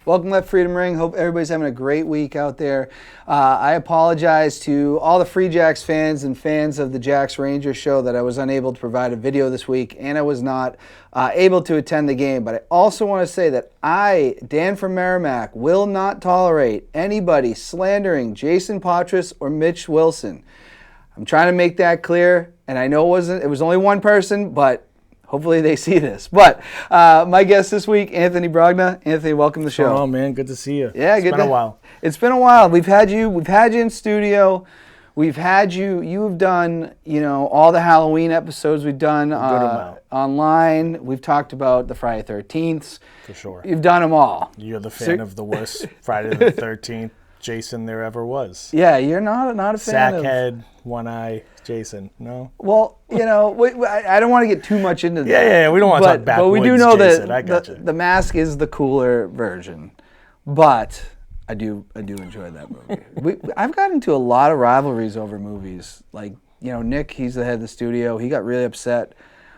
Welcome, Left Freedom Ring. Hope everybody's having a great week out there. I apologize to all the Free Jacks fans and fans of the Jacks Rangers show that I was unable to provide a video this week, and I was not able to attend the game. But I also want to say that I, Dan from Merrimack, will not tolerate anybody slandering Jason Patras or Mitch Wilson. I'm trying to make that clear, and I know it was only one person, but hopefully they see this. But my guest this week, Anthony Brogna. Anthony, welcome to the show. Oh man, good to see you. Yeah, it's been a while. It's been a while. We've had you in studio. We've had you've done, all the Halloween episodes we've done online. We've talked about the Friday 13th. For sure. You've done them all. You're the fan of the worst Friday the 13th Jason there ever was. Yeah, you're not a fan of... Sackhead, one eye Jason, no? Well, I don't want to get too much into that. Yeah, we don't want to talk backwoods But we do know Jason. that the mask is the cooler version. But I do enjoy that movie. I've gotten into a lot of rivalries over movies. Like, Nick, he's the head of the studio. He got really upset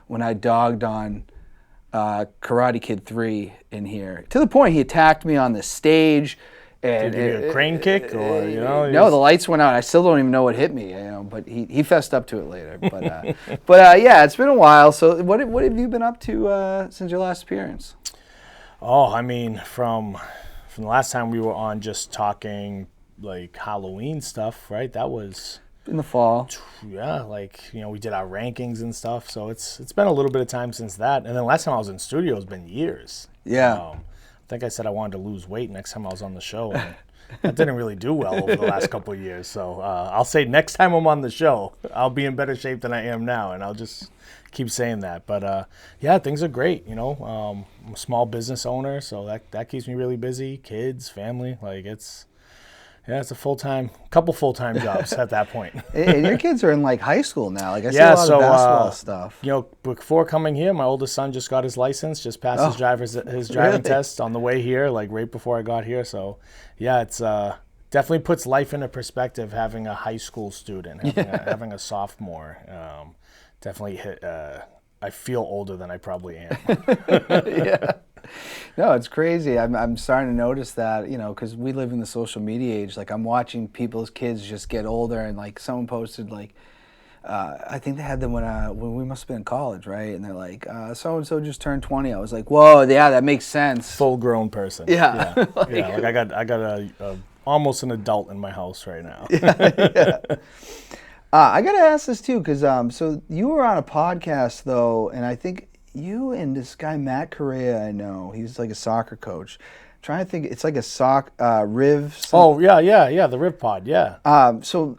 when I dogged on Karate Kid 3 in here. To the point he attacked me on the stage. And did you get a crane kick? Or, No, the lights went out. I still don't even know what hit me. But he fessed up to it later. But yeah, it's been a while. So what have you been up to since your last appearance? Oh, I mean, from the last time we were on just talking like Halloween stuff, right? That was in the fall. Yeah, we did our rankings and stuff. So it's been a little bit of time since that. And then last time I was in studio has been years. Yeah. I think I said I wanted to lose weight next time I was on the show. And that didn't really do well over the last couple of years. So I'll say next time I'm on the show, I'll be in better shape than I am now. And I'll just keep saying that. But yeah, things are great. I'm a small business owner, so that keeps me really busy. Kids, family, it's a couple full-time jobs at that point. And your kids are in high school now. I see a lot of basketball stuff. Before coming here, my oldest son just got his license, just passed his driving test on the way here, right before I got here. So yeah, it's definitely puts life into perspective having a high school student, having a sophomore. Definitely I feel older than I probably am. Yeah. No, it's crazy. I'm starting to notice that, because we live in the social media age. I'm watching people's kids just get older, and someone posted I think they had them when we must have been in college, right? And they're like, so and so just turned 20. I was like, whoa, yeah, that makes sense. Full grown person. Yeah. I got a almost an adult in my house right now. Yeah. I got to ask this too, because so you were on a podcast though, and I think you and this guy Matt Correa, I know he's a soccer coach. I'm trying to think, it's a Riv. Oh yeah, the Riv Pod, yeah. So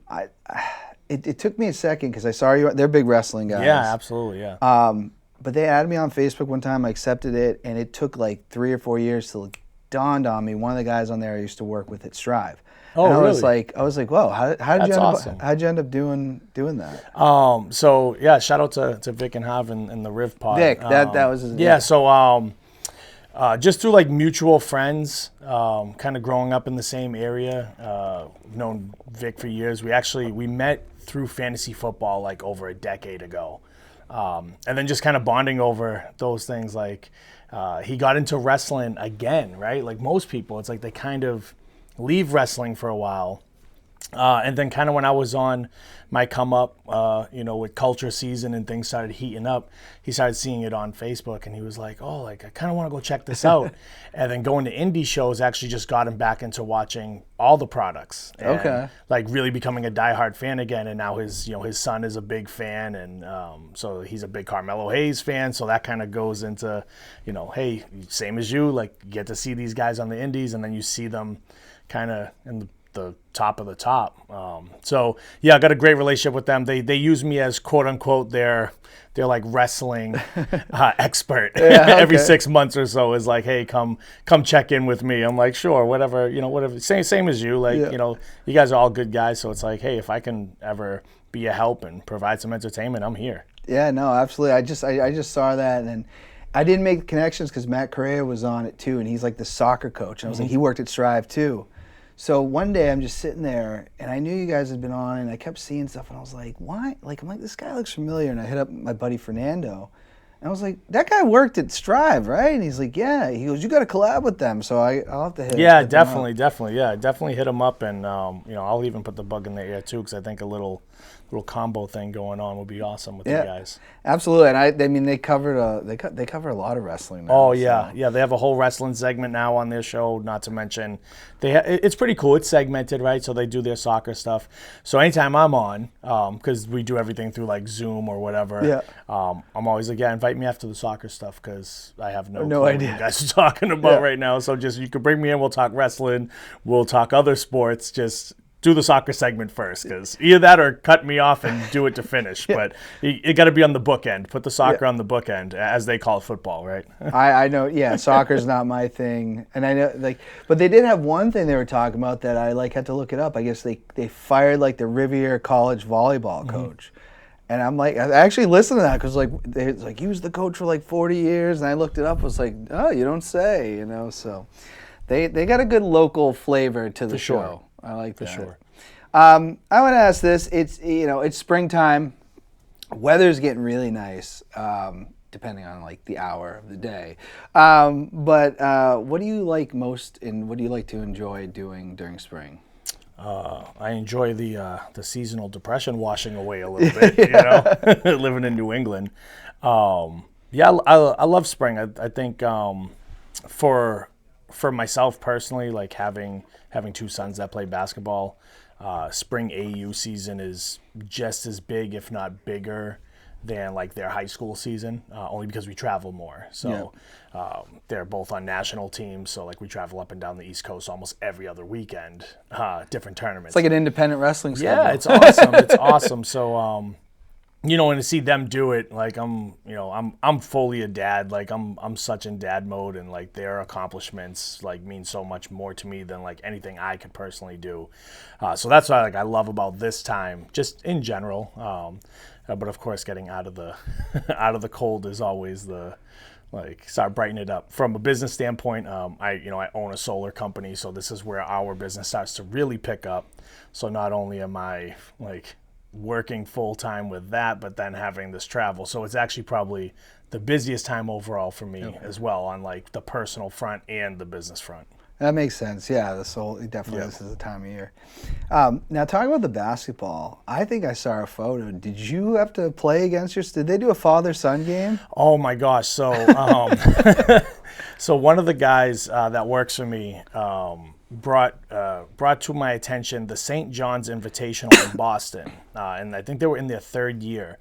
it took me a second because I saw you. They're big wrestling guys. Yeah, absolutely, yeah. But they added me on Facebook one time. I accepted it, and it took 3 or 4 years till it dawned on me. One of the guys on there I used to work with at Strive. Oh, and really? I was like, whoa, how'd you end up doing that? So yeah, shout out to Vic and Hav and the Riv Pod. Vic, that was his name. Yeah, so just through mutual friends, kind of growing up in the same area, known Vic for years. We met through fantasy football over a decade ago. And then just kind of bonding over those things. He got into wrestling again, right? Like most people, it's they kind of leave wrestling for a while. And then kind of when I was on my come up, with culture season and things started heating up, he started seeing it on Facebook and he was like, oh, I kind of want to go check this out. And then going to indie shows actually just got him back into watching all the products. And, okay. Really becoming a diehard fan again. And now his son is a big fan. And so he's a big Carmelo Hayes fan. So that kind of goes into, hey, same as you, you get to see these guys on the indies and then you see them kind of in the top of the top. So yeah, I got a great relationship with them. They use me as quote unquote their wrestling expert. Yeah, okay. Every 6 months or so is hey, come check in with me. I'm like, sure, whatever, whatever. Same as you. You guys are all good guys. So it's hey, if I can ever be a help and provide some entertainment, I'm here. Yeah, no, absolutely. I just saw that and I didn't make connections because Matt Correa was on it too, and he's the soccer coach. And I was he worked at Strive too. So one day I'm just sitting there, and I knew you guys had been on, and I kept seeing stuff, and I was like, why? I'm like, this guy looks familiar, and I hit up my buddy Fernando, And I was like, that guy worked at Strive, right? And he's like, yeah. He goes, you got to collab with them. So I'll have to hit Yeah, hit them definitely, up. definitely. Yeah, definitely hit them up, and I'll even put the bug in the air too, because I think a little combo thing going on would be awesome with you guys. Absolutely. And I mean, they covered they cover a lot of wrestling now. Oh yeah, yeah. They have a whole wrestling segment now on their show. Not to mention, it's pretty cool. It's segmented, right? So they do their soccer stuff. So anytime I'm on, because we do everything through like Zoom or whatever. I'm always like, invite me after the soccer stuff, because I have no clue idea what you guys are talking about right now. So just you could bring me in. We'll talk wrestling. We'll talk other sports. Just do the soccer segment first, because either that or cut me off and do it to finish. But you got to be on the bookend. Put the soccer on the bookend, as they call football, right? I know. Yeah, soccer's not my thing, and I know but they did have one thing they were talking about that I had to look it up. I guess they fired the Riviera College volleyball coach, and I'm like, I actually listened to that because he was the coach for 40 years, and I looked it up. I was like, oh, you don't say, So they got a good local flavor to the show. I like that. For sure. I want to ask this. It's springtime. Weather's getting really nice, depending on the hour of the day. But what do you like most, and what do you like to enjoy doing during spring? I enjoy the seasonal depression washing away a little bit, living in New England. I love spring. I think for myself personally, having two sons that play basketball, spring AU season is just as big, if not bigger, than their high school season, only because we travel more. So they're both on national teams, so we travel up and down the East Coast almost every other weekend, different tournaments. It's like an independent wrestling schedule. Yeah, it's awesome. It's awesome. So and to see them do it, I'm fully a dad. I'm such in dad mode, and their accomplishments mean so much more to me than anything I could personally do. So that's what I love about this time, just in general. But of course, getting out of the out of the cold is always the start brightening it up. From a business standpoint, I own a solar company, so this is where our business starts to really pick up. So not only am I working full time with that, but then having this travel. So it's actually probably the busiest time overall for me as well, on the personal front and the business front. That makes sense. Yeah, this is the time of year. Now, talking about the basketball, I think I saw a photo. Did you have to play against did they do a father-son game? Oh my gosh. So, so one of the guys that works for me brought to my attention the St. John's Invitational in Boston, and I think they were in their third year.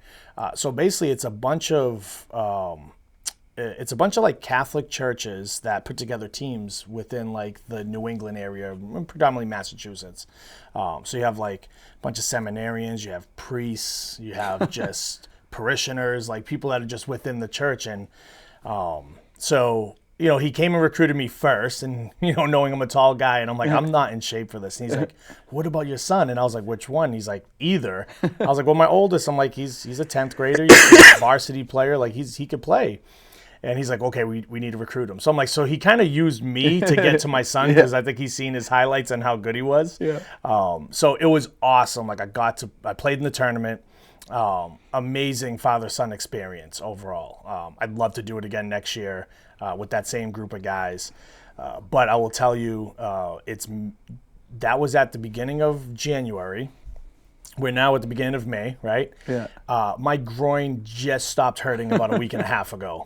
So basically, it's a bunch of Catholic churches that put together teams within the New England area, predominantly Massachusetts. So you have a bunch of seminarians, you have priests, you have just parishioners, people that are just within the church, and so. He came and recruited me first, and, knowing I'm a tall guy, and I'm like, I'm not in shape for this. And he's like, what about your son? And I was like, which one? He's like, either. I was like, well, my oldest, I'm like, he's a 10th grader, he's a varsity player, he could play. And he's like, okay, we need to recruit him. So I'm like, so he kind of used me to get to my son, because I think he's seen his highlights and how good he was. Yeah. So it was awesome. I played in the tournament. Amazing father-son experience overall. I'd love to do it again next year with that same group of guys. But I will tell you, that was at the beginning of January. We're now at the beginning of May, right? Yeah. My groin just stopped hurting about a week and a half ago.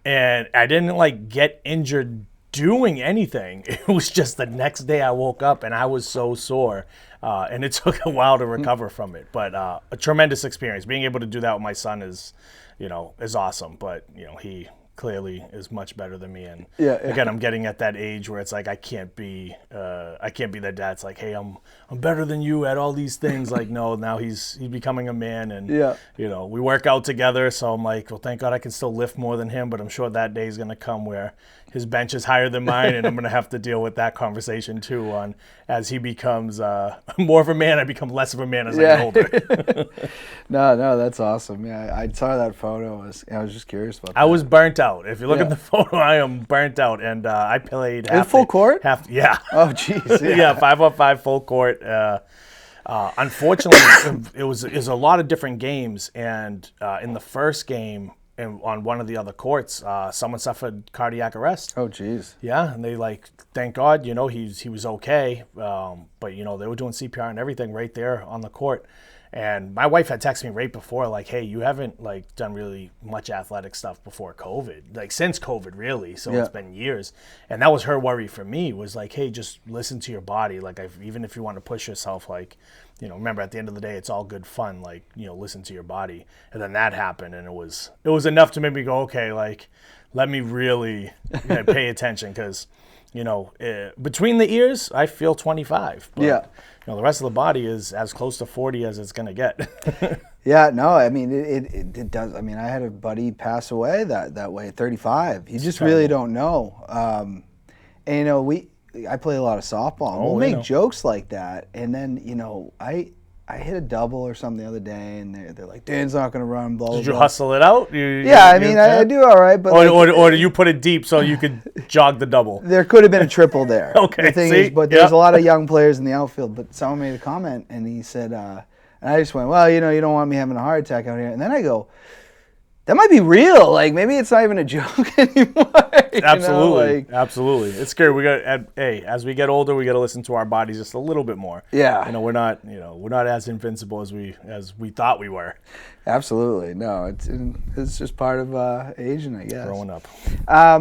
And I didn't get injured doing anything. It was just the next day I woke up and I was so sore. And it took a while to recover from it. But a tremendous experience. Being able to do that with my son is awesome. But, he clearly is much better than me, and again, I'm getting at that age where it's I can't be that dad. It's hey, I'm better than you at all these things. No, now he's becoming a man, and we work out together, so I'm well, thank God I can still lift more than him, but I'm sure that day is going to come where his bench is higher than mine, and I'm going to have to deal with that conversation too. As he becomes more of a man, I become less of a man as I get older. No, that's awesome. Yeah, I saw that photo. I was just curious about that. I was burnt out. If you look at the photo, I am burnt out, and I played full court. Oh, jeez. Yeah, 5-on-5 full court. Unfortunately, it was a lot of different games, and in the first game, on one of the other courts, someone suffered cardiac arrest. Oh, geez. Yeah, and they thank God, he was okay. But they were doing CPR and everything right there on the court. And my wife had texted me right before, like, hey, you haven't done really much athletic stuff before COVID, since COVID, really. So It's been years. And that was her worry for me, was like, hey, just listen to your body. Even if you want to push yourself, remember at the end of the day, it's all good fun. Listen to your body. And then that happened, and it was enough to make me go, okay, let me really pay attention, because between the ears, I feel 25. But, the rest of the body is as close to 40 as it's going to get. Yeah, no, I mean, it does. I mean, I had a buddy pass away that way, 35. You just really don't know. And, I play a lot of softball. And we'll make jokes like that. And then, I hit a double or something the other day, and they're like, Dan's not going to run, blah, blah, blah. Did you hustle it out? I do all right. But or you put it deep so you could jog the double? There could have been a triple there. Okay, the thing is, but there's a lot of young players in the outfield. But someone made a comment, and he said, and I just went, well, you don't want me having a heart attack out here. And then I go, that might be real. Maybe it's not even a joke anymore. Absolutely, absolutely. It's scary. We got, as we get older, we got to listen to our bodies just a little bit more. Yeah. We're not as invincible as we thought we were. Absolutely. No, it's just part of aging, I guess. Growing up.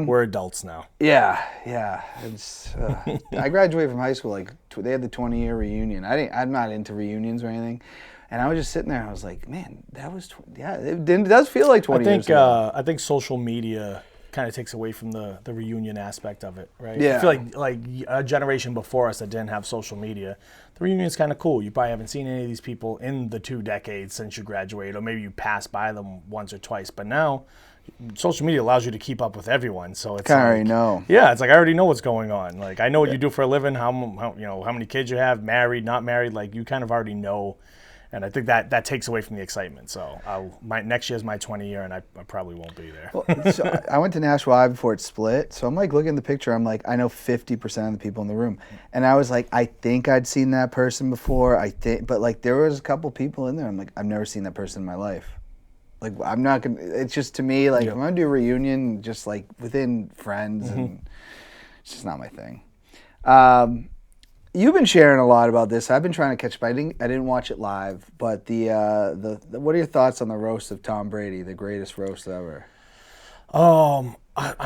We're adults now. Yeah. I graduated from high school. They had the 20-year reunion. I'm not into reunions or anything. And I was just sitting there, and I was like, man, that was, it does feel like 20 years ago. I think social media kind of takes away from the reunion aspect of it, right? Yeah. I feel like a generation before us that didn't have social media, the reunion's kind of cool. You probably haven't seen any of these people in the 2 decades since you graduated, or maybe you passed by them once or twice. But now, social media allows you to keep up with everyone, so it's I already know. Yeah, it's I already know what's going on. I know what you do for a living, how many kids you have, married, not married. You kind of already know. And I think that takes away from the excitement. So next year's my 20 year, and I probably won't be there. Well, so I went to Nashville High before it split. So I'm looking at the picture. I'm I know 50% of the people in the room. And I was I think I'd seen that person before. But there was a couple people in there. I'm I've never seen that person in my life. I'm not going to, it's just to me, I'm going to do a reunion just within friends. And it's just not my thing. You've been sharing a lot about this. I've been trying to catch up. I didn't watch it live, but what are your thoughts on the roast of Tom Brady, the greatest roast ever? I'm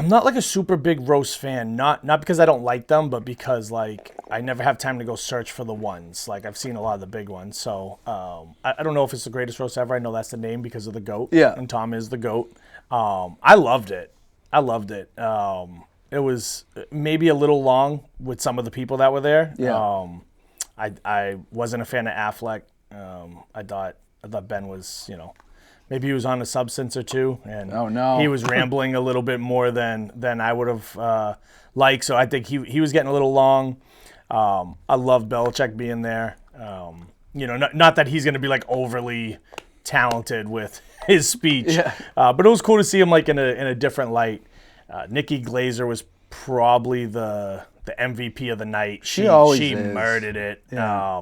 not a super big roast fan, not because I don't like them, but because I never have time to go search for the ones. I've seen a lot of the big ones, so I don't know if it's the greatest roast ever. I know that's the name because of the GOAT. Yeah, and Tom is the GOAT. I loved it. It was maybe a little long with some of the people that were there. Yeah. I wasn't a fan of Affleck. I thought Ben was, maybe he was on a substance or two, and he was rambling a little bit more than I would have liked. So I think he was getting a little long. I love Belichick being there. Not that he's going to be overly talented with his speech, but it was cool to see him in a different light. Nikki Glaser was probably the MVP of the night. She murdered it. Yeah.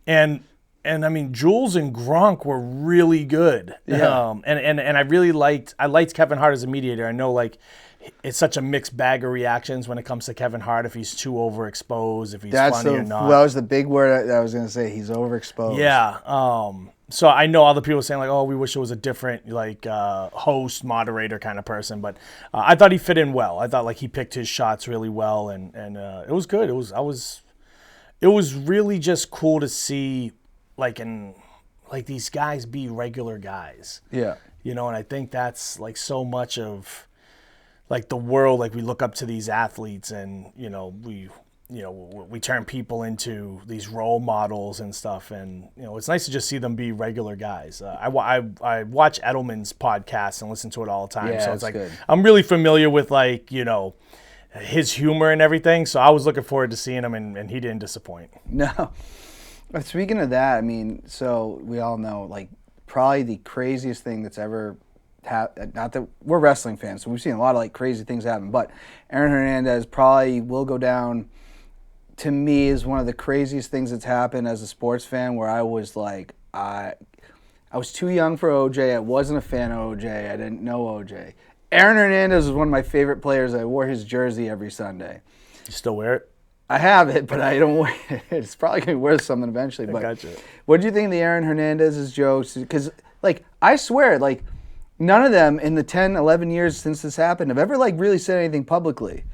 And I mean, Jules and Gronk were really good. Yeah. And I really liked Kevin Hart as a mediator. I know it's such a mixed bag of reactions when it comes to Kevin Hart, if he's too overexposed, if he's funny or not. That was the big word I was going to say. He's overexposed. Yeah. So I know other people saying oh, we wish it was a different host, moderator kind of person, but I thought he fit in well. I thought he picked his shots really well, and it was good. It was really just cool to see these guys be regular guys. Yeah. And I think that's so much of the world. We look up to these athletes, and we turn people into these role models and stuff, and it's nice to just see them be regular guys. I watch Edelman's podcast and listen to it all the time, so it's good. I'm really familiar with his humor and everything. So I was looking forward to seeing him, and he didn't disappoint. No. But speaking of that, I mean, so we all know probably the craziest thing that's ever happened. Not that we're wrestling fans, so we've seen a lot of crazy things happen, but Aaron Hernandez probably will go down to me is one of the craziest things that's happened as a sports fan, where I was I I was too young for OJ. I wasn't a fan of OJ. I didn't know OJ. Aaron Hernandez was one of my favorite players. I wore his jersey every Sunday. You still wear it? I have it, but I don't wear it. It's probably going to be worth something eventually. But Gotcha. what do you think of the Aaron Hernandez's jokes? Because, like, I swear, like, none of them in the 10, 11 years since this happened have ever, like, really said anything publicly.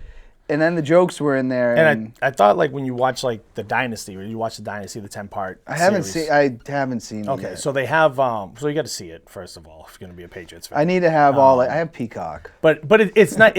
And then the jokes were in there. And I thought, like, when you watch, like, the Dynasty, when you watch the Dynasty, the 10-part I haven't series. seen it Okay, yet. so they have, so you got to see it, first of all, if you're going to be a Patriots fan. I need to have I have Peacock. But it's not,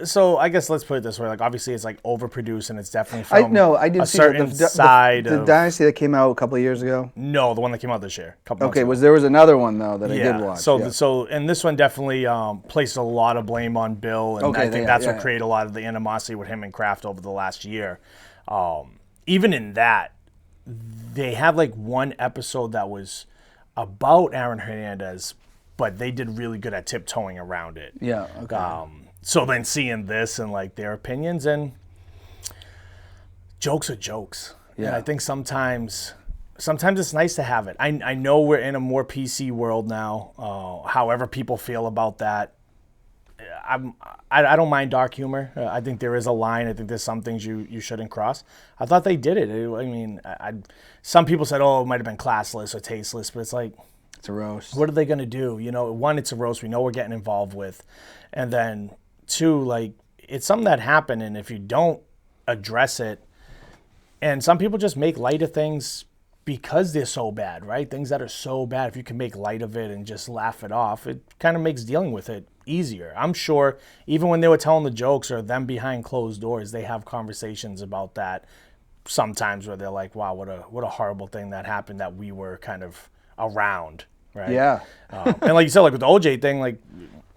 so I guess let's put it this way, like, obviously it's, like, overproduced, and it's definitely from I did a see certain side the of... Dynasty that came out a couple of years ago. No, the one that came out this year. A couple months Okay, ago. there was another one, though, that I did watch. So and this one definitely placed a lot of blame on Bill, and I think that's what created a lot of the animosity with him and Kraft over the last year. Even in that, they had like one episode that was about Aaron Hernandez, but they did really good at tiptoeing around it. Yeah, okay. So then seeing this and like their opinions, and jokes are jokes. Yeah. And I think sometimes it's nice to have it. I know we're in a more PC world now. However people feel about that, I don't mind dark humor. I think there is a line. I think there's some things you shouldn't cross. I thought they did it. I mean, some people said, oh, it might have been classless or tasteless, but it's like, it's a roast. what are they going to do? You know, one, it's a roast we know we're getting involved with. And then two, like, it's something that happened, and if you don't address it, and some people just make light of things because they're so bad, right? Things that are so bad, if you can make light of it and just laugh it off, it kind of makes dealing with it easier. I'm sure even when they were telling the jokes or them behind closed doors, they have conversations about that sometimes where they're like, wow, what a horrible thing that happened that we were kind of around, right? Yeah. And like you said, like with the OJ thing, like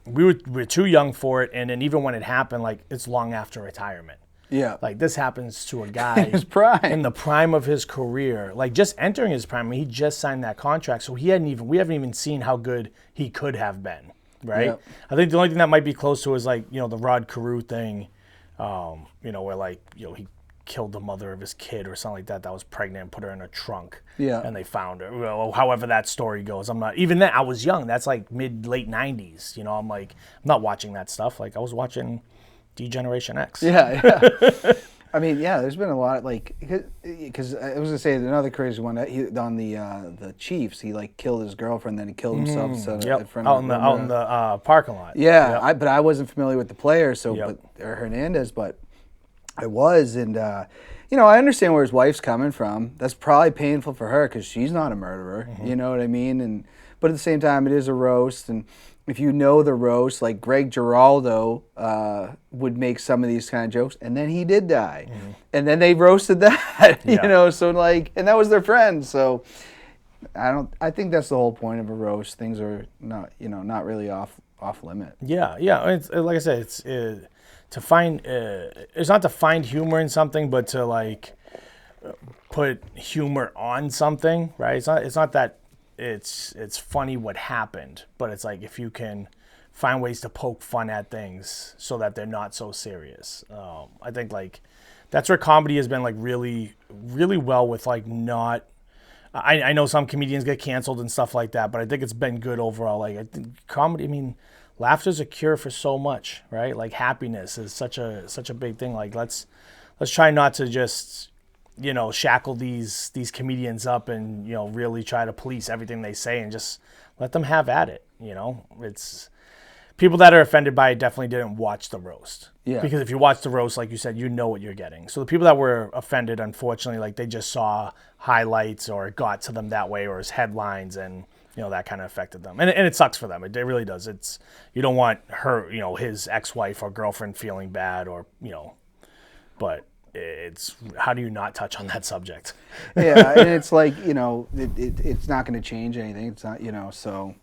we were too young for it, and then even when it happened, like it's long after retirement. Yeah. Like this happens to a guy his prime. in the prime of his career, like just entering his prime. I mean, he just signed that contract, so we haven't even seen how good he could have been, right? Yep. I think the only thing that might be close to is like, you know, the Rod Carew thing, you know, where like, you know, he killed the mother of his kid or something like that was pregnant and put her in a trunk. Yeah. And they found her. Well, however that story goes, I'm not even then. I was young. That's like late 90s. You know, I'm not watching that stuff. Like I was watching D-Generation X. Yeah. I mean, yeah, there's been a lot, like, because I was gonna say another crazy one. On the Chiefs, he like killed his girlfriend, then he killed himself in front out in the parking lot. Yeah, Yep. but I wasn't familiar with the player, Yep. or Hernandez, but I was, and you know, I understand where his wife's coming from. That's probably painful for her because she's not a murderer. Mm-hmm. You know what I mean? But at the same time, it is a roast, and if you know the roast, like Greg Giraldo would make some of these kind of jokes, and then he did die, and then they roasted that. You know, so like, and that was their friend. So I think that's the whole point of a roast. Things are not really off limit. Yeah. It's like I said, it's to find. It's not to find humor in something, but to like put humor on something, right? It's not that. It's funny what happened, but it's like if you can find ways to poke fun at things so that they're not so serious. I think like that's where comedy has been like really, really well with like not. I know some comedians get canceled and stuff like that, but I think it's been good overall. Like I think comedy. I mean, laughter's a cure for so much, right? Like happiness is such a big thing. Like let's try not to just, you know, shackle these comedians up and, you know, really try to police everything they say and just let them have at it. You know, it's people that are offended by it definitely didn't watch the roast. Yeah. Because if you watch the roast, like you said, you know what you're getting. So the people that were offended, unfortunately, like they just saw highlights or it got to them that way or as headlines, and, you know, that kind of affected them. And it sucks for them. It really does. You don't want her, you know, his ex-wife or girlfriend feeling bad or, you know, but it's how do you not touch on that subject? Yeah, and it's like, you know, it's not going to change anything. It's not, you know, so.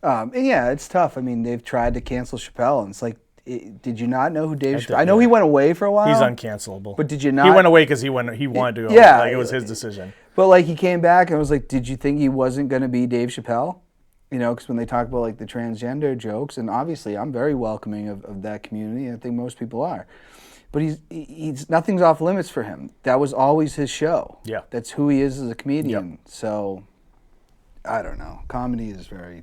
And yeah, it's tough. I mean, they've tried to cancel Chappelle, and it's like, did you not know who Dave Chappelle? I know he went away for a while. He's uncancelable. But did you not? He went away because he wanted to go. Yeah, like, it was his decision. But like he came back and was like, did you think he wasn't going to be Dave Chappelle? You know, because when they talk about like the transgender jokes, and obviously I'm very welcoming of that community. I think most people are. But he's nothing's off limits for him. That was always his show. Yeah. That's who he is as a comedian. Yep. So I don't know. Comedy is very.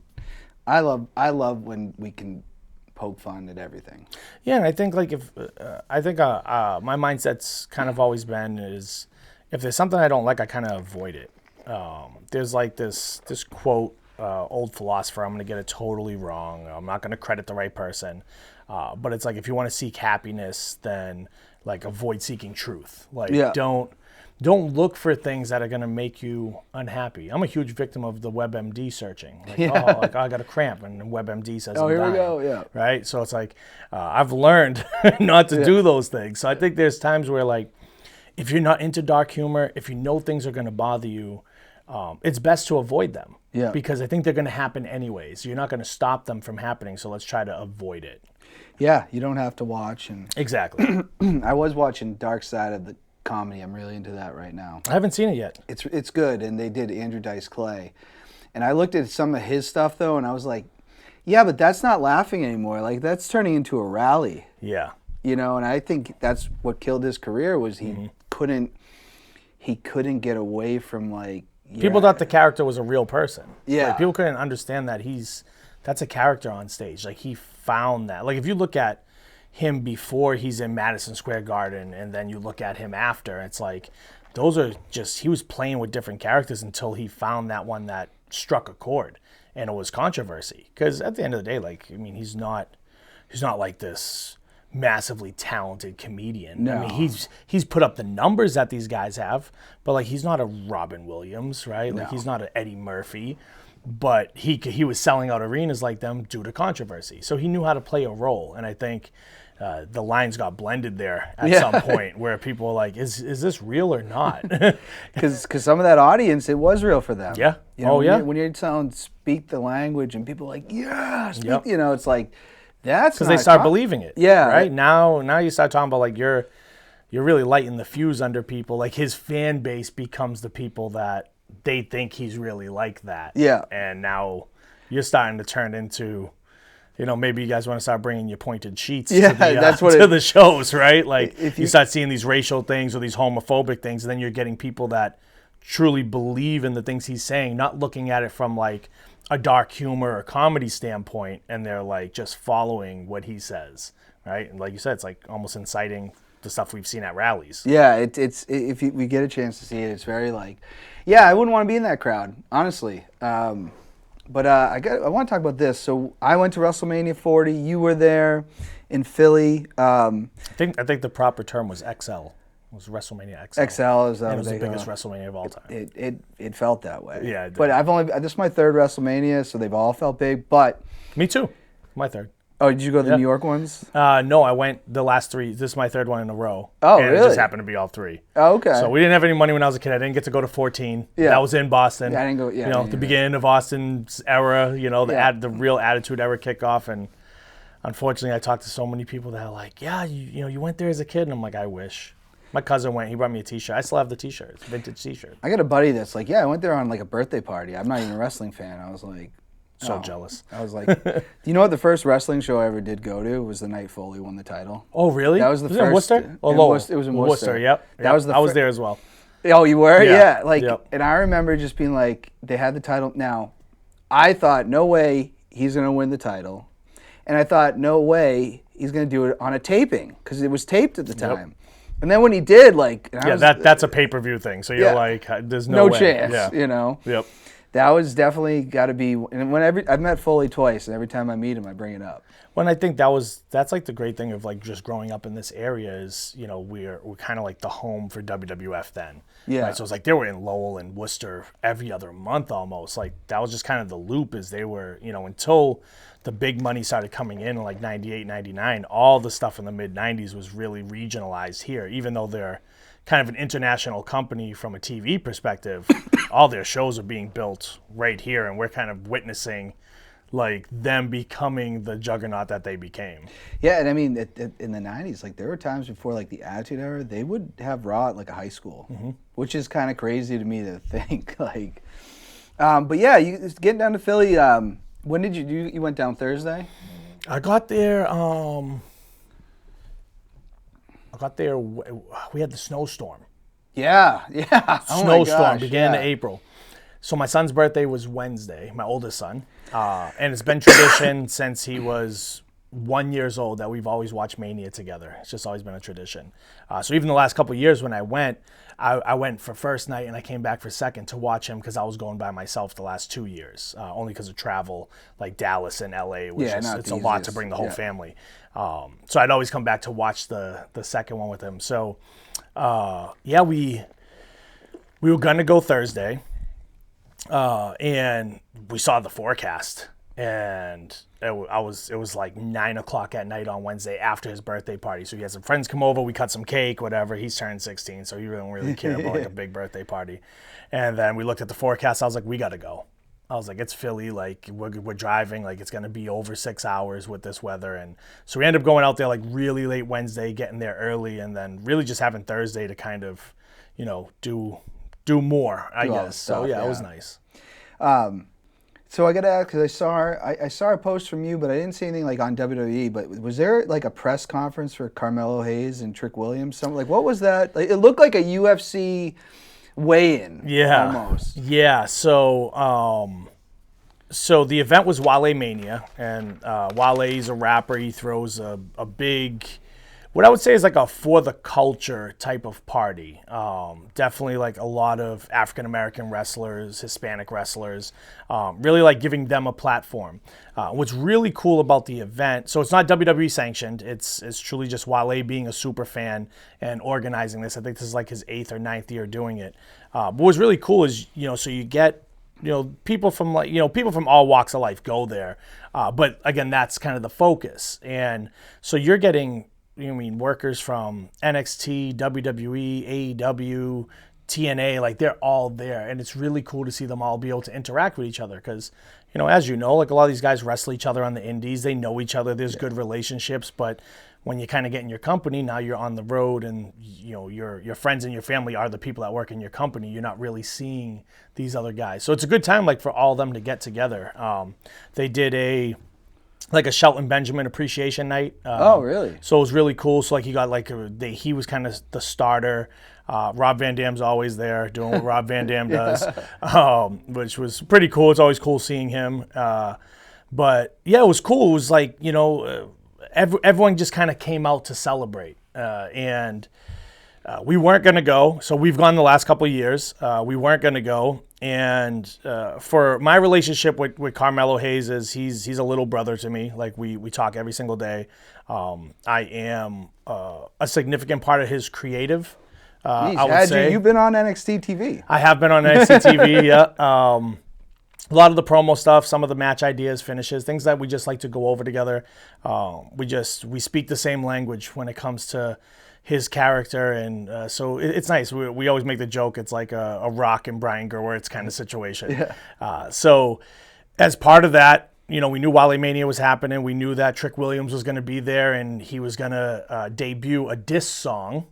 I love when we can poke fun at everything. Yeah, and I think like if my mindset's kind of always been is if there's something I don't like, I kind of avoid it. There's like this quote, old philosopher. I'm going to get it totally wrong. I'm not going to credit the right person, but it's like if you want to seek happiness, then like avoid seeking truth. Like don't look for things that are going to make you unhappy. I'm a huge victim of the WebMD searching. Like, I got a cramp, and WebMD says I'm here dying. we go, yeah. Right? So it's like, I've learned not to do those things. So I think there's times where, like, if you're not into dark humor, if you know things are going to bother you, it's best to avoid them. Yeah. Because I think they're going to happen anyways. You're not going to stop them from happening, so let's try to avoid it. Yeah, you don't have to watch. And Exactly. I was watching Dark Side of the Comedy. I'm really into that right now. I haven't seen it yet. It's good, and they did Andrew Dice Clay. And I looked at some of his stuff, though, and I was like, yeah, but that's not laughing anymore. Like, that's turning into a rally. Yeah. You know, and I think that's what killed his career was he couldn't get away from, like... People thought the character was a real person. Yeah. Like, people couldn't understand that that's a character on stage. Like, he found that. Like, if you look at him before he's in Madison Square Garden and then you look at him after, it's like those are just, he was playing with different characters until he found that one that struck a chord, and it was controversy. Because at the end of the day, like, I mean, he's not like this massively talented comedian. No. I mean, he's put up the numbers that these guys have, but like he's not a Robin Williams, right? Like he's not an Eddie Murphy. But he was selling out arenas like them due to controversy. So he knew how to play a role. And I think the lines got blended there at some point where people were like, is this real or not? Because some of that audience, it was real for them. Yeah. You know, yeah. When you're telling speak the language and people are like, yeah, speak, you know, it's like, that's because they start believing it. Yeah. Right? Now you start talking about like you're really lighting the fuse under people. Like his fan base becomes the people that they think he's really like that. Yeah. And now you're starting to turn into, you know, maybe you guys want to start bringing your pointed sheets to the shows, right? Like if you start seeing these racial things or these homophobic things, and then you're getting people that truly believe in the things he's saying, not looking at it from like a dark humor or comedy standpoint, and they're like just following what he says, right? And like you said, it's like almost inciting the stuff we've seen at rallies. Yeah, it's if we get a chance to see it, it's very like, yeah, I wouldn't want to be in that crowd, honestly. But I want to talk about this. So I went to WrestleMania 40. You were there in Philly. I think the proper term was XL. It was WrestleMania XL. XL is it was the biggest WrestleMania of all time. It felt that way. Yeah, it did. But this is my third WrestleMania, so they've all felt big. But me too. My third. Oh, did you go to the New York ones? No, I went the last three. This is my third one in a row. Oh, and really? It just happened to be all three. Oh, okay. So we didn't have any money when I was a kid. I didn't get to go to 14. Yeah. That was in Boston. Yeah, I didn't go. Yeah, you know, the beginning of Austin's era. You know, the real Attitude Era kickoff. And unfortunately, I talked to so many people that are like, "Yeah, you went there as a kid," and I'm like, "I wish." My cousin went. He brought me a T-shirt. I still have the T-shirt. It's a vintage T-shirt. I got a buddy that's like, "Yeah, I went there on like a birthday party. I'm not even a wrestling fan." I was like. So jealous. I was like, do you know what the first wrestling show I ever did go to was the night Foley won the title? Oh, really? That was the first. It in Worcester? Oh, Lowell. It was in Worcester. Yep. That was I was there as well. Oh, you were? Yeah. Yep. And I remember just being like, they had the title. Now, I thought, no way he's going to win the title. And I thought, no way he's going to do it on a taping because it was taped at the time. And then when he did, like... that's a pay-per-view thing. So you're like, there's no way. Chance, you know? Yep. That was definitely got to be, and I've met Foley twice, and every time I meet him, I bring it up. When I think that's like the great thing of like just growing up in this area is, you know, we're kind of like the home for WWF then. Yeah. Right? So it's like they were in Lowell and Worcester every other month almost. Like that was just kind of the loop is they were, you know, until the big money started coming in like 98, 99, all the stuff in the mid 90s was really regionalized here, even though they're kind of an international company from a TV perspective. All their shows are being built right here, and we're kind of witnessing like them becoming the juggernaut that they became. Yeah, and I mean, in the 90s, like there were times before like the Attitude Era, they would have Raw at like a high school, which is kind of crazy to me to think. Like, but yeah, you getting down to Philly. When did you went down Thursday? I got there. We had the snowstorm. Yeah. Snowstorm began in April. So my son's birthday was Wednesday, my oldest son. And it's been tradition since he was 1 year old that we've always watched Mania together. It's just always been a tradition. So even the last couple of years when I went for first night and I came back for second to watch him because I was going by myself the last 2 years, only because of travel, like Dallas and LA. It's a lot to bring the whole family. So I'd always come back to watch the second one with him. So we were going to go Thursday, and we saw the forecast. And it was like 9 o'clock at night on Wednesday after his birthday party. So he had some friends come over. We cut some cake, whatever. He's turned 16, so he don't really care about like a big birthday party. And then we looked at the forecast. I was like, we got to go. I was like, it's Philly. Like we're driving. Like it's gonna be over 6 hours with this weather. And so we ended up going out there like really late Wednesday, getting there early, and then really just having Thursday to kind of, do more. I guess. So yeah, it was nice. So I got to ask, because I saw a post from you, but I didn't see anything like on WWE. But was there like a press conference for Carmelo Hayes and Trick Williams? Something like, what was that? Like, it looked like a UFC weigh-in. Yeah, almost. Yeah. So the event was Wale Mania, and Wale's a rapper. He throws a big, what I would say is like a for the culture type of party. Definitely like a lot of African-American wrestlers, Hispanic wrestlers, really like giving them a platform. What's really cool about the event, so it's not WWE sanctioned, it's truly just Wale being a super fan and organizing this. I think this is like his 8th or 9th year doing it. But what's really cool is, so you get, people from all walks of life go there. But again, that's kind of the focus. And so you're getting, workers from NXT, WWE, AEW, TNA, like they're all there. And it's really cool to see them all be able to interact with each other because, as like a lot of these guys wrestle each other on the indies. They know each other. There's good relationships. But when you kind of get in your company, now you're on the road and, your friends and your family are the people that work in your company. You're not really seeing these other guys. So it's a good time like for all of them to get together. They did a Shelton Benjamin appreciation night. Oh, really? So it was really cool. So like he got he was kind of the starter. Rob Van Dam's always there doing what Rob Van Dam does, which was pretty cool. It's always cool seeing him. But yeah, it was cool. It was like, everyone just kind of came out to celebrate. And we weren't going to go. So we've gone the last couple of years. We weren't going to go. And for my relationship with Carmelo Hayes is he's a little brother to me. Like we talk every single day. I am a significant part of his creative. I would say. You've been on NXT TV. I have been on NXT TV. Yeah. A lot of the promo stuff, some of the match ideas, finishes, things that we just like to go over together. We speak the same language when it comes to his character, and so it's nice. We always make the joke it's like a Rock and Brian Gerwitz kind of situation. Yeah. So as part of that, we knew Wale Mania was happening. We knew that Trick Williams was going to be there, and he was going to debut a diss song.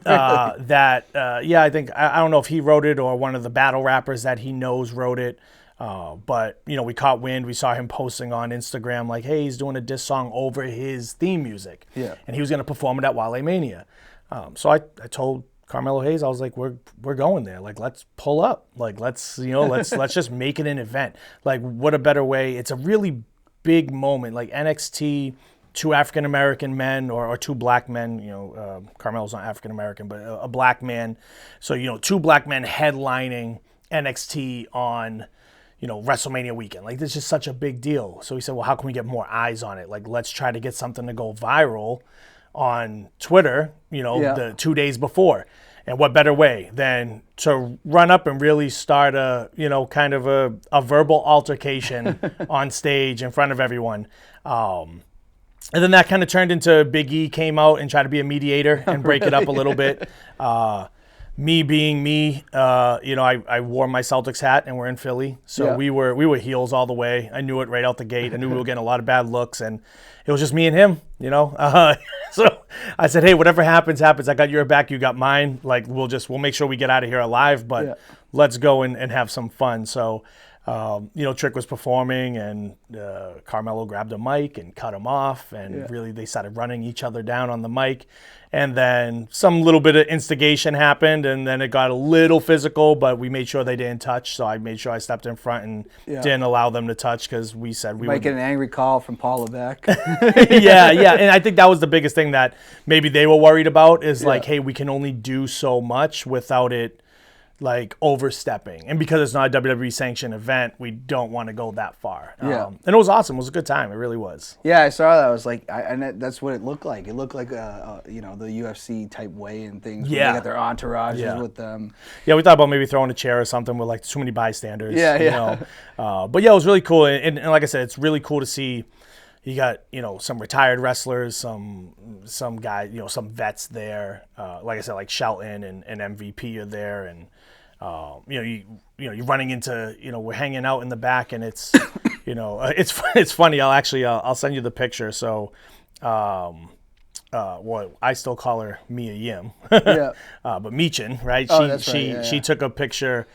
I think, I don't know if he wrote it or one of the battle rappers that he knows wrote it. But we caught wind. We saw him posting on Instagram like, hey, he's doing a diss song over his theme music. Yeah. And he was going to perform it at Wale Mania. So I told Carmelo Hayes, I was like, we're going there. Like, let's pull up. Like, let's just make it an event. Like, what a better way. It's a really big moment. Like NXT, 2 African-American men or 2 black men, Carmelo's not African-American, but a black man. So, 2 black men headlining NXT on, WrestleMania weekend. Like, this is just such a big deal. So he said, well, how can we get more eyes on it? Like, let's try to get something to go viral on Twitter, the 2 days before. And what better way than to run up and really start a verbal altercation on stage in front of everyone. And then that kind of turned into Big E came out and tried to be a mediator and break it up a little bit. Me being me, I wore my Celtics hat and we're in Philly. So we were heels all the way. I knew it right out the gate. I knew we were getting a lot of bad looks and it was just me and him, So I said, hey, whatever happens. I got your back, you got mine. Like we'll make sure we get out of here alive, but let's go and have some fun. So Trick was performing, and Carmelo grabbed a mic and cut him off, and really they started running each other down on the mic. And then some little bit of instigation happened, and then it got a little physical, but we made sure they didn't touch. So I made sure I stepped in front and didn't allow them to touch, because we said we might get an angry call from Paul Levesque. yeah. And I think that was the biggest thing that maybe they were worried about is like, hey, we can only do so much without it like overstepping. And because it's not a WWE sanctioned event, we don't want to go that far. And it was awesome. It was a good time. It really was. Yeah, I saw that. I was like, and that's what it looked like. It looked like, the UFC type way and things. Yeah. They got their entourages with them. Yeah, we thought about maybe throwing a chair or something with like too many bystanders. Yeah. But yeah, it was really cool. And like I said, it's really cool to see. You got, some retired wrestlers, some guys, some vets there. Like I said, like Shelton and MVP are there, and you're running into, we're hanging out in the back, and it's, it's funny. I'll send you the picture. So, I still call her Mia Yim, but Meechin, right? She took a picture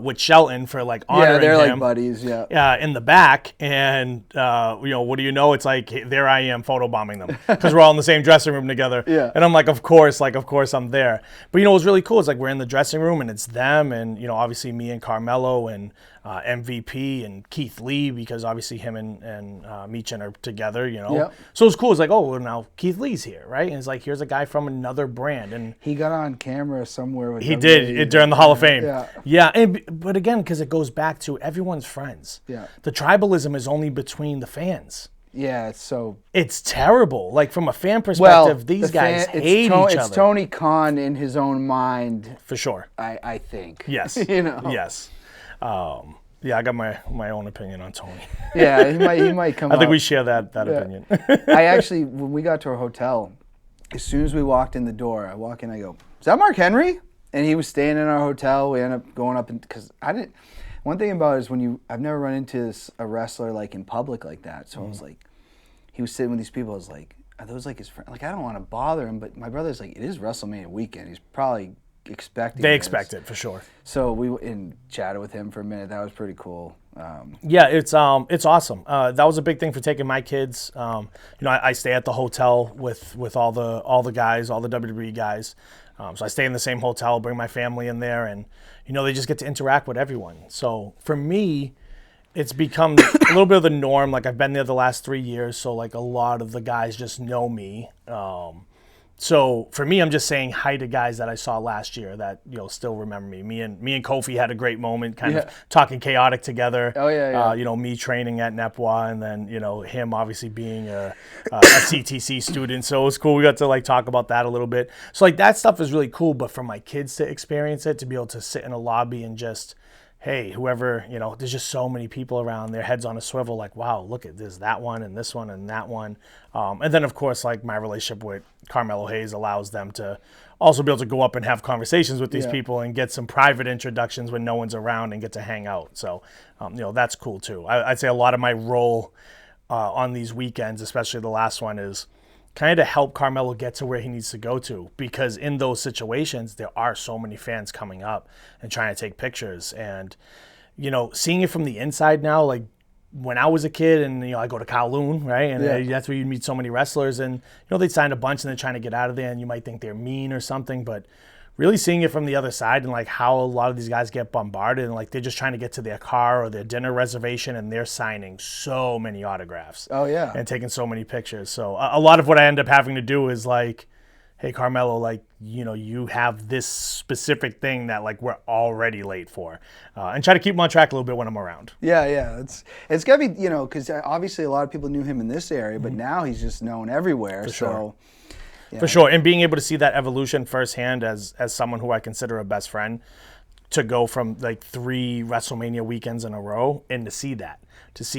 with Shelton for like honoring him. Yeah, they're like buddies. In the back, and what do you know? It's like, hey, there I am photobombing them, because we're all in the same dressing room together. And I'm like, of course I'm there. But what's really cool is like we're in the dressing room, and it's them, and obviously me and Carmelo and MVP and Keith Lee, because obviously him and Meechin are together. So it's cool. It's like, oh, well, now Keith Lee's here, right? And it's like, here's a guy from another brand, and he got on camera somewhere with. He did during the Hall of Fame. But again, because it goes back to everyone's friends. The tribalism is only between the fans. It's terrible. Like from a fan perspective, these guys hate each other. It's Tony Khan in his own mind, for sure. I think. Yes. Yes. I got my own opinion on Tony. He might come. I think we share that opinion. I actually, when we got to our hotel, as soon as we walked in the door, I walk in, I go, "Is that Mark Henry?" And he was staying in our hotel. We ended up going up, because I didn't. One thing about it is I've never run into a wrestler like in public like that. So I was like, he was sitting with these people. I was like, are those like his friends? Like, I don't want to bother him, but my brother's like, it is WrestleMania weekend. He's probably expecting. They expect it for sure. So we chatted with him for a minute. That was pretty cool. It's awesome. That was a big thing for taking my kids. I stay at the hotel with all the guys, all the WWE guys. So I stay in the same hotel, bring my family in there, and they just get to interact with everyone. So for me, it's become a little bit of the norm. Like I've been there the last 3 years, so like a lot of the guys just know me. So for me, I'm just saying hi to guys that I saw last year that still remember me. Me and Kofi had a great moment, kind of talking chaotic together. Me training at Nepwa, and then him obviously being a CTC student. So it was cool. We got to like talk about that a little bit. So like that stuff is really cool. But for my kids to experience it, to be able to sit in a lobby and just, hey, whoever, there's just so many people around, their heads on a swivel, like, wow, look at this, that one and this one and that one. And then, of course, like my relationship with Carmelo Hayes allows them to also be able to go up and have conversations with these people and get some private introductions when no one's around and get to hang out. So, that's cool too. I'd say a lot of my role on these weekends, especially the last one, is kind of to help Carmelo get to where he needs to go to, because in those situations there are so many fans coming up and trying to take pictures, and seeing it from the inside now, like when I was a kid and I go to Kowloon, right, and that's where you meet so many wrestlers, and they'd sign a bunch and they're trying to get out of there, and you might think they're mean or something, but really seeing it from the other side and like how a lot of these guys get bombarded, and like they're just trying to get to their car or their dinner reservation, and they're signing so many autographs. And taking so many pictures. So a lot of what I end up having to do is like, hey, Carmelo, like, you have this specific thing that like we're already late for, and try to keep him on track a little bit when I'm around. It's gotta be, because obviously a lot of people knew him in this area, but now he's just known everywhere. For sure. For sure, and being able to see that evolution firsthand as someone who I consider a best friend, to go from like 3 WrestleMania weekends in a row, and to see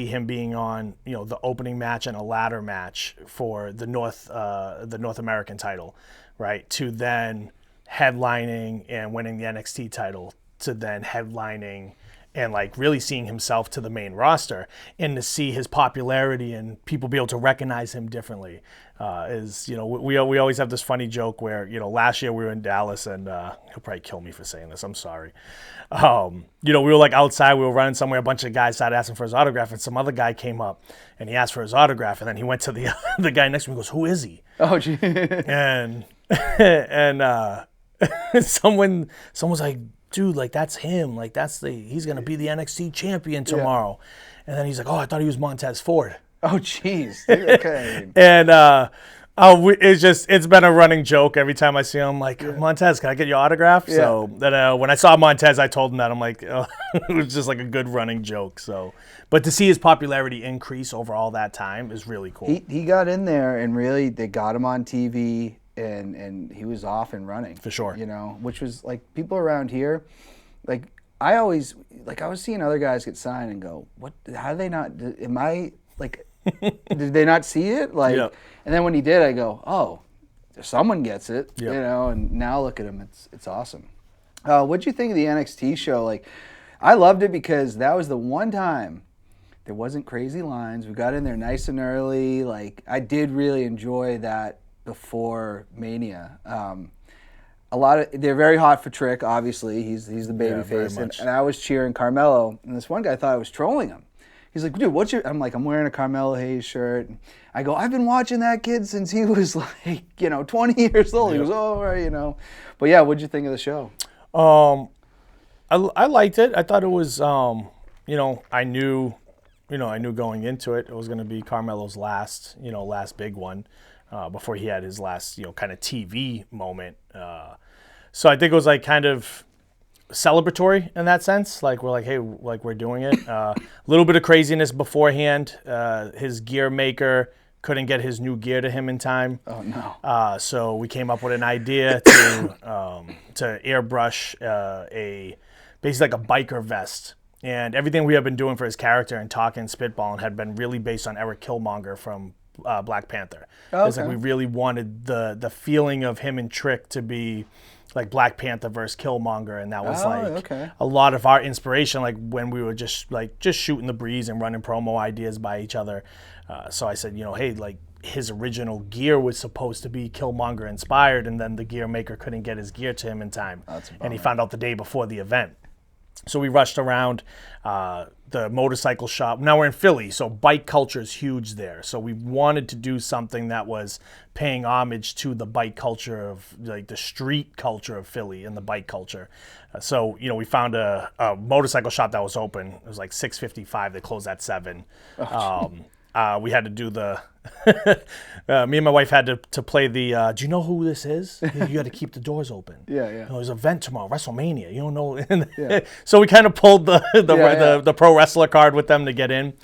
him being on the opening match and a ladder match for the North American title, right, to then headlining and winning the NXT title, to then headlining and like really seeing himself to the main roster, and to see his popularity and people be able to recognize him differently. Is, you know, we always have this funny joke where, you know, last year we were in Dallas, and he'll probably kill me for saying this, I'm sorry. You know, we were like outside, we were running somewhere, a bunch of guys started asking for his autograph, and some other guy came up and he asked for his autograph, and then he went to the guy next to him and goes, "Who is he?" Oh, gee. And someone was like, "Dude, like that's him, like he's gonna be the NXT champion tomorrow." And then he's like, "Oh, I thought he was Montez Ford." Oh, jeez. Okay. And it's been a running joke every time I see him. I'm like, "Montez, can I get your autograph?" Yeah. So then when I saw Montez, I told him that. I'm like, oh, it was just like a good running joke. So, but to see his popularity increase over all that time is really cool. He got in there, and really they got him on TV, and he was off and running. For sure. You know, which was like people around here, like I was seeing other guys get signed and go, "What? How do they not? Am I like?" Did they not see it? Like, and then when he did, I go, "Oh, someone gets it," you know. And now look at him; it's awesome. What'd you think of the NXT show? Like, I loved it because that was the one time there wasn't crazy lines. We got in there nice and early. Like, I did really enjoy that before Mania. They're very hot for Trick. Obviously, he's the babyface, and I was cheering Carmelo. And this one guy thought I was trolling him. He's like, "Dude, what's your?" I'm like, "I'm wearing a Carmelo Hayes shirt." And I go, "I've been watching that kid since he was like, 20 years old." He goes, "Oh, all right, But yeah, what'd you think of the show? I liked it. I thought it was, I knew going into it was going to be Carmelo's last big one, before he had his last, kind of TV moment. So I think it was like kind of celebratory in that sense. Like we're like, hey, like we're doing it. A little bit of craziness beforehand. His gear maker couldn't get his new gear to him in time. Oh no! So we came up with an idea to airbrush basically like a biker vest. And everything we had been doing for his character and talking, spitballing had been really based on Eric Killmonger from Black Panther. Okay. It's like we really wanted the feeling of him and Trick to be like Black Panther versus Killmonger, and that was a lot of our inspiration, like when we were just shooting the breeze and running promo ideas by each other. So I said, hey, like his original gear was supposed to be Killmonger inspired, and then the gear maker couldn't get his gear to him in time, and he found out the day before the event. So we rushed around the motorcycle shop. Now we're in Philly, so bike culture is huge there. So we wanted to do something that was paying homage to the bike culture of, like, the street culture of Philly and the bike culture. So we found a motorcycle shop that was open. It was like 6:55. They closed at 7. We had to do the me and my wife had to play the do you know who this is? You got to keep the doors open. There's an event tomorrow, WrestleMania, you don't know. So we kind of pulled the pro wrestler card with them to get in.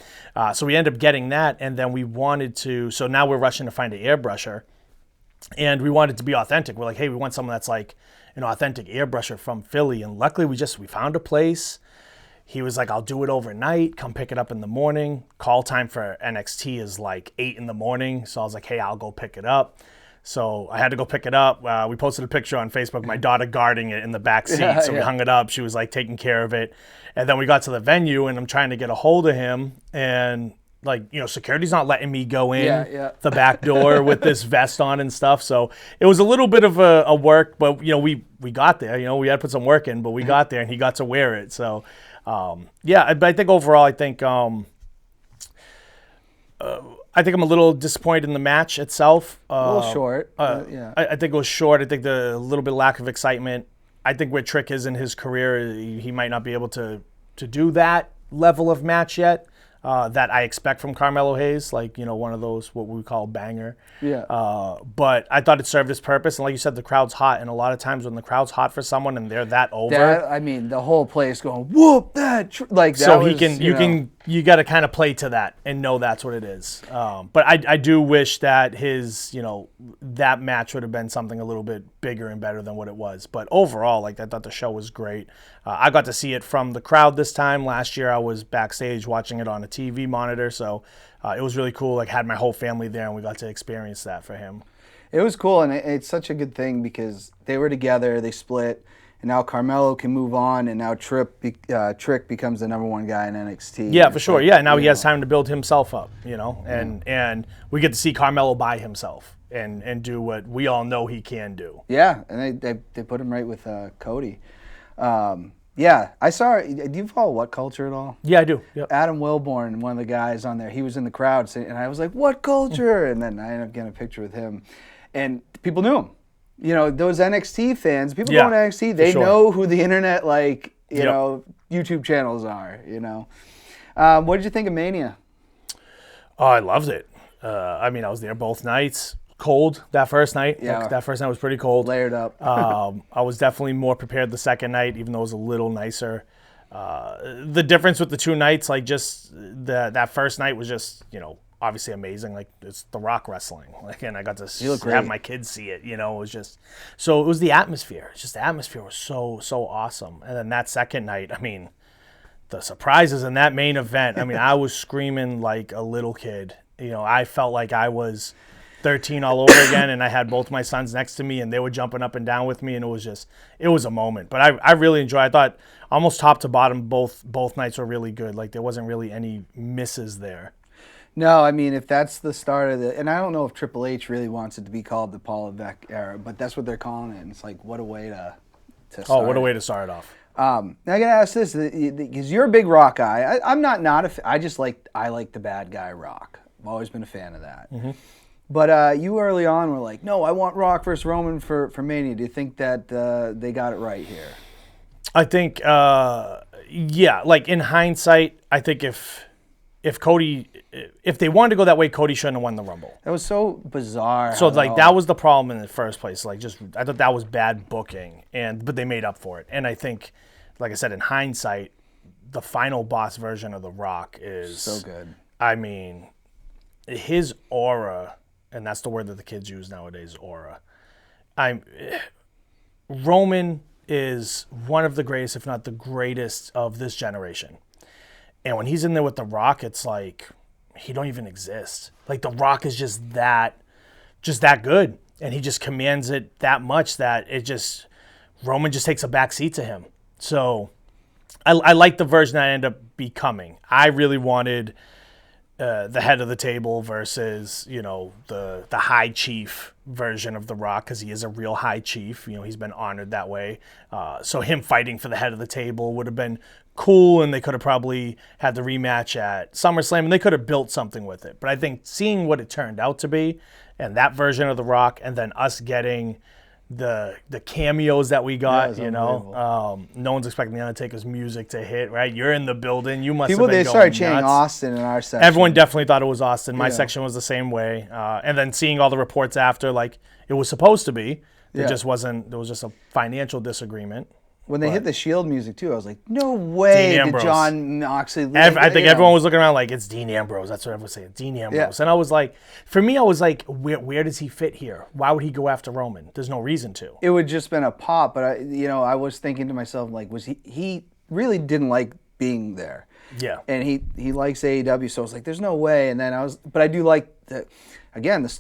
So we ended up getting that, and then we wanted to, so now we're rushing to find an airbrusher, and we wanted to be authentic. We're like, hey, we want someone that's like an authentic airbrusher from Philly, and luckily we found a place. He was like, I'll do it overnight. Come pick it up in the morning. Call time for NXT is like 8 in the morning. So I was like, hey, I'll go pick it up. So I had to go pick it up. We posted a picture on Facebook, my daughter guarding it in the back seat. So we hung it up. She was like taking care of it. And then we got to the venue, and I'm trying to get a hold of him. And security's not letting me go in the back door with this vest on and stuff. So it was a little bit of a work, but we got there. We had to put some work in, but we got there, and he got to wear it. So but I think overall, I think I'm a little disappointed in the match itself. A little short. I think it was short. I think the little bit of lack of excitement. I think where Trick is in his career, he might not be able to do that level of match yet. That I expect from Carmelo Hayes, like, one of those, what we call banger. But I thought it served its purpose. And like you said, the crowd's hot. And a lot of times when the crowd's hot for someone and they're that over. The whole place going, whoop, you got to kind of play to that and know that's what it is. But I do wish that that match would have been something a little bit bigger and better than what it was. But overall, I thought the show was great. I got to see it from the crowd this time. Last year I was backstage watching it on a TV monitor, so it was really cool. Had my whole family there, and we got to experience that for him. It was cool, and it's such a good thing because they were together, they split, and now Carmelo can move on, and now Trick becomes the number 1 guy in NXT. Yeah, for sure. Yeah, now he has time to build himself up, and we get to see Carmelo by himself and do what we all know he can do. Yeah, and they put him right with Cody. Yeah, I saw. Do you follow What Culture at all? Yeah, I do. Yep. Adam Wilborn, one of the guys on there, he was in the crowd, and I was like, "What Culture?" And then I ended up getting a picture with him, and people knew him. Those NXT fans, people going to NXT, they know who the internet, YouTube channels are. What did you think of Mania? Oh, I loved it. I was there both nights. Cold that first night. Yeah. That first night was pretty cold. Layered up. I was definitely more prepared the second night, even though it was a little nicer. The difference with the 2 nights, just that first night was just, obviously amazing. It's The Rock wrestling. And I got to have my kids see it. It was just, so it was the atmosphere. It's just the atmosphere was so awesome. And then that second night, the surprises in that main event. I was screaming like a little kid. I felt like I was 13 all over again, and I had both my sons next to me, and they were jumping up and down with me, and it was a moment. But I really enjoyed it. I thought almost top to bottom, both nights were really good. There wasn't really any misses there. No, if that's the start of and I don't know if Triple H really wants it to be called the Paul Levesque era, but that's what they're calling it. And it's like, what a way to start. Oh, what a way to start it off. Now I gotta ask this, because you're a big Rock guy. I'm not I like the bad guy Rock. I've always been a fan of that. Mm-hmm. But you early on were like, no, I want Rock versus Roman for Mania. Do you think that they got it right here? I think, in hindsight, I think if Cody, if they wanted to go that way, Cody shouldn't have won the Rumble. That was so bizarre. So that was the problem in the first place. I thought that was bad booking, but they made up for it. And I think, like I said, in hindsight, the final boss version of The Rock is so good. His aura. And that's the word that the kids use nowadays, aura. Roman is one of the greatest, if not the greatest, of this generation. And when he's in there with The Rock, it's like he don't even exist. The Rock is just that good. And he just commands it that much that Roman just takes a back seat to him. So I like the version that I ended up becoming. I really wanted the head of the table versus, the high chief version of The Rock, because he is a real high chief. He's been honored that way. So him fighting for the head of the table would have been cool, and they could have probably had the rematch at SummerSlam, and they could have built something with it. But I think seeing what it turned out to be, and that version of The Rock, and then us getting the cameos that we got, no one's expecting the Undertaker's music to hit, right? You're in the building, you must have been going nuts. They started chanting Austin in our section. Everyone definitely thought it was Austin. My section was the same way. And then seeing all the reports after, it was supposed to be. It just wasn't. There was just a financial disagreement. When they hit the Shield music too, I was like, no way did John Moxley leave. I think everyone was looking around like, it's Dean Ambrose. That's what everyone was saying, Dean Ambrose. Yeah. And I was like, for me, I was like, where does he fit here? Why would he go after Roman? There's no reason to. It would just been a pop, but I was thinking to myself, was he really didn't like being there. Yeah. And he likes AEW, so I was like, there's no way. And then but I do like the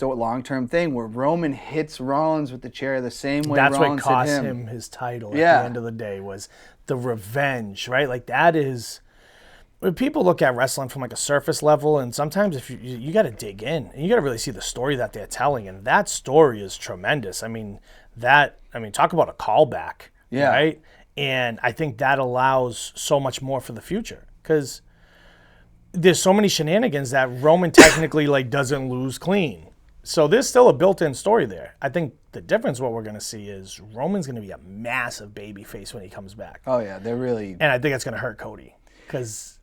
long-term thing where Roman hits Rollins with the chair the same way Rollins hit him. That's what cost him his title at the end of the day, was the revenge, right? That is, when people look at wrestling from a surface level, and sometimes if you got to dig in, and you got to really see the story that they're telling, and that story is tremendous. Talk about a callback, right? And I think that allows so much more for the future, because there's so many shenanigans that Roman technically doesn't lose clean. So there's still a built-in story there. I think the difference, what we're going to see, is Roman's going to be a massive baby face when he comes back. Oh yeah, they're really. And I think that's going to hurt Cody, because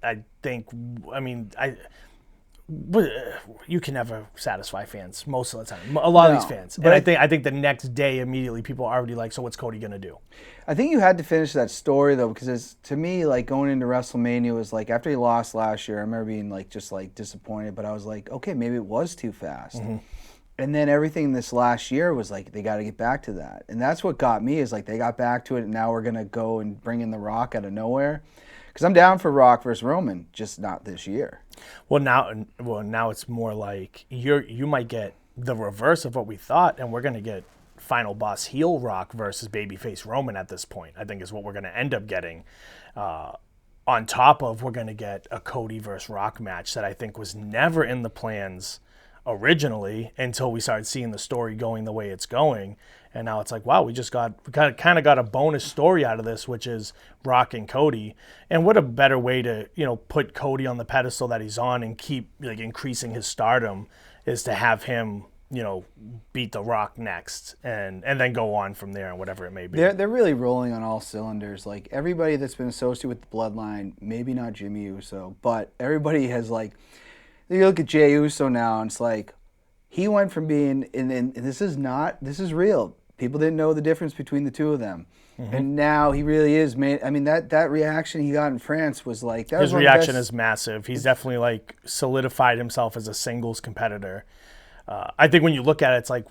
you can never satisfy fans most of the time. A lot of these fans. But I think the next day immediately people are already like, so what's Cody going to do? I think you had to finish that story though, because to me, going into WrestleMania was after he lost last year, I remember being disappointed, but I was like, okay, maybe it was too fast. Mm-hmm. And then everything this last year was they got to get back to that. And that's what got me, is they got back to it, and now we're going to go and bring in The Rock out of nowhere. Because I'm down for Rock versus Roman, just not this year. Well, now it's more like you might get the reverse of what we thought, and we're going to get final boss heel Rock versus babyface Roman at this point, I think is what we're going to end up getting. On top of, we're going to get a Cody versus Rock match that I think was never in the plans originally until we started seeing the story going the way it's going. And now it's like, wow, we kind of got a bonus story out of this, which is Rock and Cody. And what a better way to, put Cody on the pedestal that he's on and keep like increasing his stardom is to have him, beat The Rock next and then go on from there and whatever it may be. They're really rolling on all cylinders. Like everybody that's been associated with the bloodline, maybe not Jimmy Uso, but everybody has like, you look at Jey Uso now and it's like, he went from being, and this is real. People didn't know the difference between the two of them. Mm-hmm. And now he really is, man. I mean, that reaction he got in France was like, that his was reaction is massive. He's definitely like solidified himself as a singles competitor. I think when you look at it, it's like,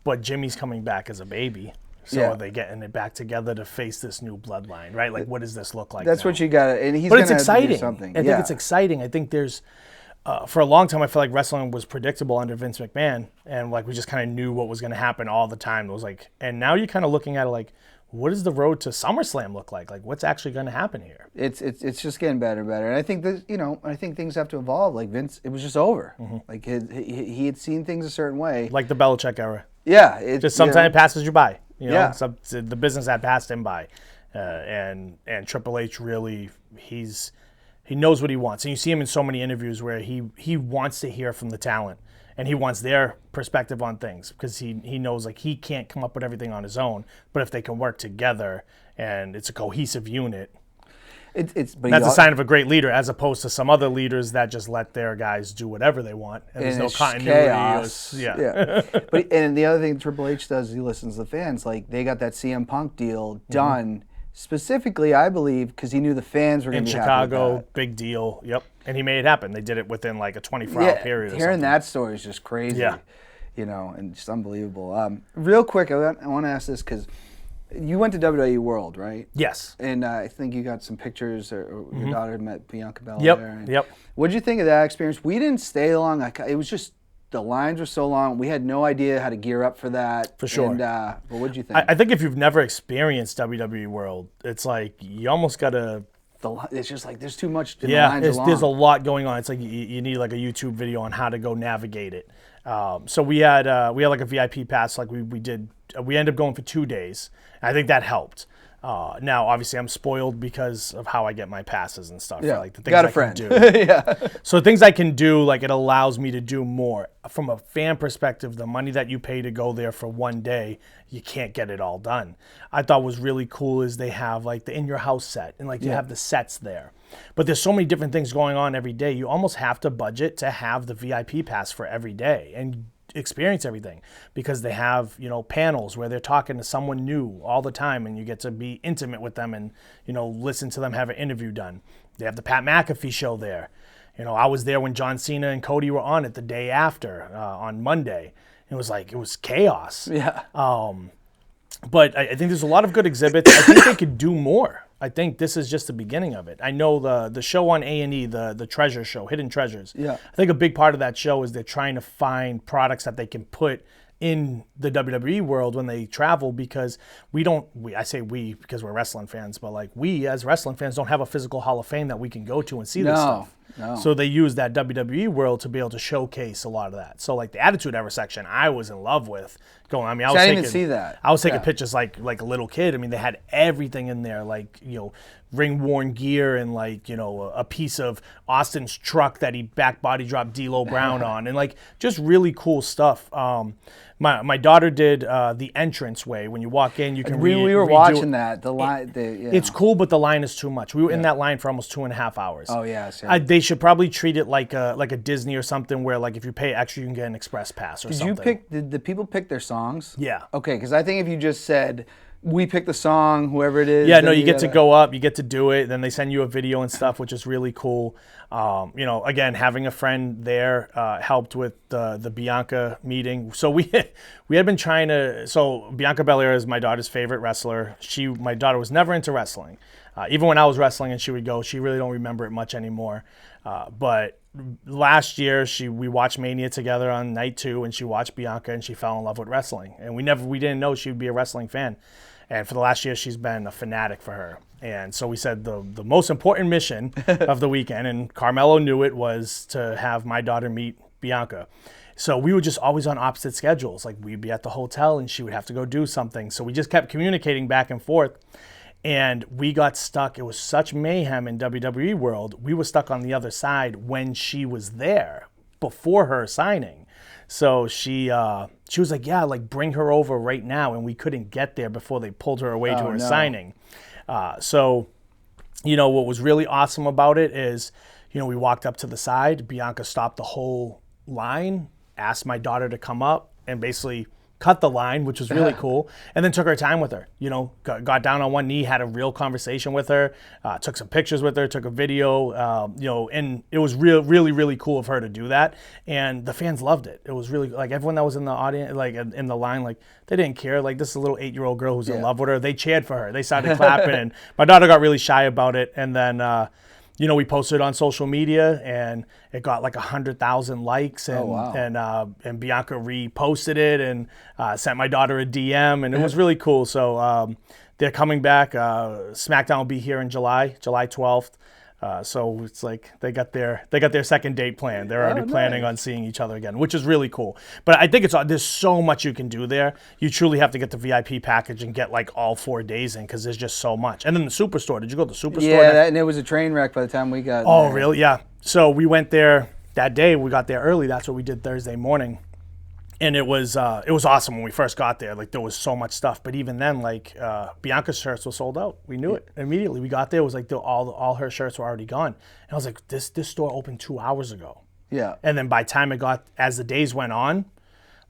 but Jimmy's coming back as a baby. So are they getting it back together to face this new bloodline, right? Like, what does this look like? That's now? what you got to, and he's going to have to do something. I think it's exciting. I think there's, for a long time, I feel like wrestling was predictable under Vince McMahon, and like we just kind of knew what was going to happen all the time. It was like, and now you're kind of looking at it like, what does the road to SummerSlam look like? Like, what's actually going to happen here? It's just getting better and better. And I think that, I think things have to evolve. Like Vince, it was just over. Mm-hmm. Like he had seen things a certain way. Like the Belichick era. Yeah. Just sometimes it passes you by. The business had passed him by. And Triple H really, he knows what he wants. And you see him in so many interviews where he wants to hear from the talent. And he wants their perspective on things because he knows like he can't come up with everything on his own. But if they can work together and it's a cohesive unit, that's a sign of a great leader, as opposed to some other leaders that just let their guys do whatever they want and there's no continuity. Chaos. Yeah. And the other thing Triple H does is he listens to the fans. Like they got that CM Punk deal done specifically, I believe, because he knew the fans were going to be happy with Chicago, that. big deal. Yep. And he made it happen. They did it within like a 24-hour period. Hearing that story is just crazy. Yeah. And just unbelievable. Real quick, I want to ask this because you went to WWE World, right? Yes. And I think you got some pictures, or your daughter met Bianca Belair. Yep. What did you think of that experience? We didn't stay long. It was just, the lines were so long. We had no idea how to gear up for that. For sure. And, but what did you think? I think if you've never experienced WWE World, it's like you almost got to... It's just like there's too much. There's a lot going on. It's like you need like a YouTube video on how to go navigate it. So we had like a VIP pass. Like we ended up going for 2 days. I think that helped. Now, obviously, I'm spoiled because of how I get my passes and stuff. Yeah, like the things got a I friend. Can do. Yeah. So things I can do, like it allows me to do more. From a fan perspective, the money that you pay to go there for 1 day, you can't get it all done. I thought was really cool is they have like the in your house set and like you have the sets there. But there's so many different things going on every day. You almost have to budget to have the VIP pass for every day and experience everything, because they have panels where they're talking to someone new all the time and you get to be intimate with them and listen to them have an interview done. They have the Pat McAfee show there. I was there when John Cena and Cody were on it the day after on Monday. It was chaos. Yeah. But I think there's a lot of good exhibits. I think they could do more. I think this is just the beginning of it. I know the show on A&E, the Treasure Show, Hidden Treasures. Yeah. I think a big part of that show is they're trying to find products that they can put in the WWE world when they travel, because I say we because we're wrestling fans, but like we as wrestling fans don't have a physical Hall of Fame that we can go to and see this stuff. No. So they use that WWE world to be able to showcase a lot of that. So like the Attitude Era section, I was in love with going. I mean, I didn't even see that. I was taking pictures like a little kid. I mean, they had everything in there, like ring worn gear and like a piece of Austin's truck that he back body dropped D'Lo Brown on, and like just really cool stuff. My daughter did the entrance way. When you walk in, you can we were watching that. The line, it's cool, but the line is too much. We were in that line for almost 2.5 hours. Oh yeah. They should probably treat it like a Disney or something, where like if you pay extra, you can get an express pass or something. Did the people pick their songs? Yeah. Okay, because I think if you just said, we pick the song, whoever it is. Yeah, no, you get to go up, you get to do it, then they send you a video and stuff, which is really cool. Again, having a friend there helped with the Bianca meeting. So we had been trying to. So Bianca Belair is my daughter's favorite wrestler. My daughter was never into wrestling. Even when I was wrestling and she would go, she really don't remember it much anymore. But last year we watched Mania together on night 2, and she watched Bianca and she fell in love with wrestling. And we didn't know she would be a wrestling fan. And for the last year, she's been a fanatic for her. And so we said the most important mission of the weekend, and Carmelo knew it, was to have my daughter meet Bianca. So we were just always on opposite schedules. Like, we'd be at the hotel and she would have to go do something. So we just kept communicating back and forth. And we got stuck. It was such mayhem in WWE World. We were stuck on the other side when she was there before her signing. So she was like, yeah, like, bring her over right now. And we couldn't get there before they pulled her away to her signing. So, what was really awesome about it is, we walked up to the side. Bianca stopped the whole line, asked my daughter to come up, and basically cut the line, which was really cool, and then took her time with her. Got down on one knee, had a real conversation with her, took some pictures with her, took a video, and it was really, really cool of her to do that. And the fans loved it. It was really, like, everyone that was in the audience, like in the line, like, they didn't care. Like, this is a little 8-year-old girl who's in love with her. They cheered for her. They started clapping, and my daughter got really shy about it. And then, we posted it on social media, and it got like 100,000 likes, and and Bianca reposted it and sent my daughter a DM, and it was really cool. So they're coming back. SmackDown will be here in July 12th. So it's like they got their second date planned. They're already planning on seeing each other again, which is really cool. But I think there's so much you can do there. You truly have to get the VIP package and get like all 4 days in, because there's just so much. And then the Superstore. Did you go to the Superstore? Yeah, and it was a train wreck by the time we got Oh, there. really? Yeah. So we went there that day. We got there early. That's what we did Thursday morning. And it was awesome when we first got there. Like, there was so much stuff. But even then, like, Bianca's shirts were sold out. We knew it immediately. We got there. It was like all her shirts were already gone. And I was like, this store opened 2 hours ago. Yeah. And then by the time as the days went on,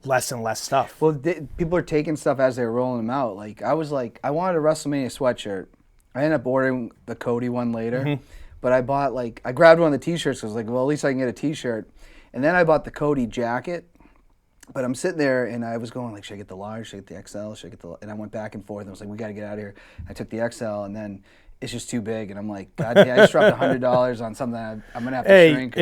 less and less stuff. Well, people are taking stuff as they're rolling them out. Like, I was like, I wanted a WrestleMania sweatshirt. I ended up ordering the Cody one later. But I grabbed one of the T-shirts. I was like, well, at least I can get a T-shirt. And then I bought the Cody jacket. But I'm sitting there, and I was going, like, should I get the large? Should I get the XL? Should I get the... And I went back and forth. I was like, we got to get out of here. I took the XL, and then it's just too big. And I'm like, God damn, I just dropped $100 on something I'm going to have to shrink.